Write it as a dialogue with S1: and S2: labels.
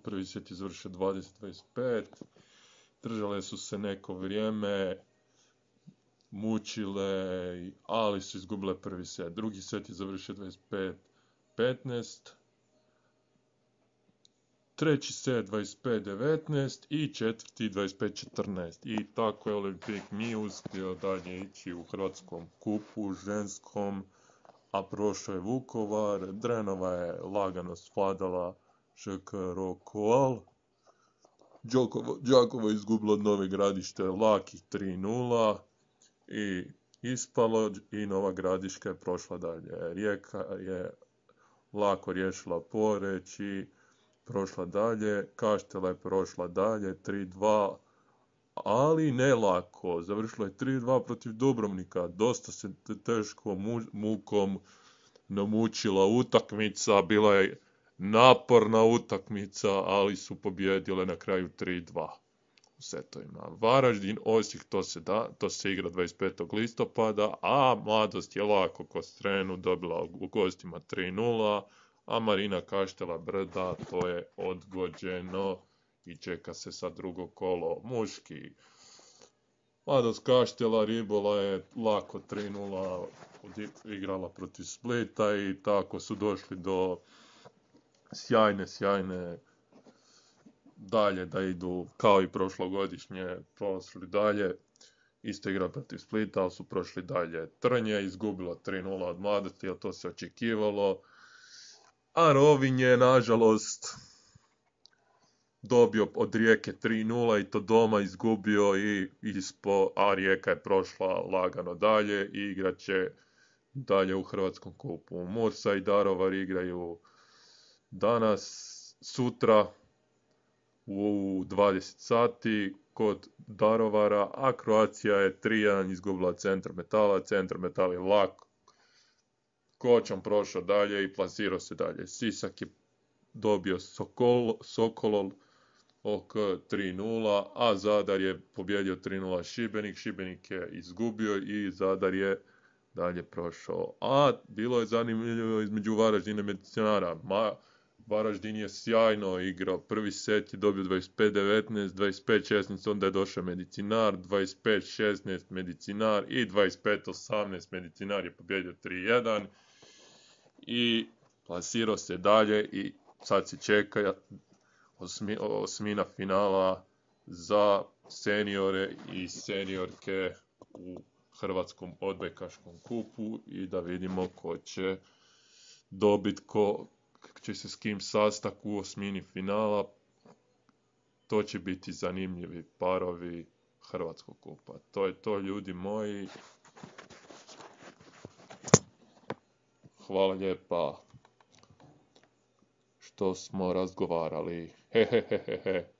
S1: prvi set je završio 20-25. Držale su se neko vrijeme, mučile, ali su izgubile prvi set. Drugi set je završio 25-15. Treći set 25-19 i četvrti 25-14. I tako je Olimpik nije uspio dalje ići u Hrvatskom kupu ženskom, a prošao je Vukovar. Drenova je lagano svladala ŽK Rokoal. Đakovo je izgubilo od Nove Gradište lakih 3:0 i ispalo, i Nova Gradiška je prošla dalje. Rijeka je lako riješila Poreč i prošla dalje. Kaštela je prošla dalje 3:2, ali ne lako. Završila je 3:2 protiv Dubrovnika. Dosta se teško mukom namučila utakmica. Bila je naporna utakmica, ali su pobijedile na kraju 3:2 u setovima. Varaždin, Osijek, to se igra 25. listopada, a Mladost je lako Kostrenu dobila u gostima 3:0, a Marina Kaštela Brda, to je odgođeno i čeka se sad drugo kolo muški. Mladost Kaštela Ribola je lako 3:0 igrala protiv Splita i tako su došli do sjajne dalje da idu kao i prošlogodišnje, prošli dalje. Isto igra protiv Splita, ali su prošli dalje. Trnje je izgubilo 3:0 od Mladosti, jer to se očekivalo. A Rovinj je, nažalost, dobio od Rijeke 3:0 i to doma izgubio a Rijeka je prošla lagano dalje i igrat će dalje u Hrvatskom kupu. Mursa i Daruvar igraju sutra u 20 sati kod Daruvara, a Croatia je 3:1 izgubila Centar Metala. Centar Metal je lako kočom prošao dalje i plasirao se dalje. Sisak je dobio Sokolov OK 3:0, a Zadar je pobjedio 3:0 Šibenik. Šibenik je izgubio i Zadar je dalje prošao. A bilo je zanimljivo između Varaždina i Medicinara. Varaždin je sjajno igrao. Prvi set je dobio 25-19, 25-16, onda je došao Medicinar, 25-16 Medicinar i 25-18 Medicinar je pobjedio 3:1 i plasirao se dalje i sad se čeka osmina finala za seniore i seniorke u Hrvatskom odbojkaškom kupu i da vidimo ko će dobiti, ko će se s kim sastati u osmini finala. To će biti zanimljivi parovi Hrvatskog kupa. To je to, ljudi moji. Hvala lijepa što smo razgovarali. Hehehehe.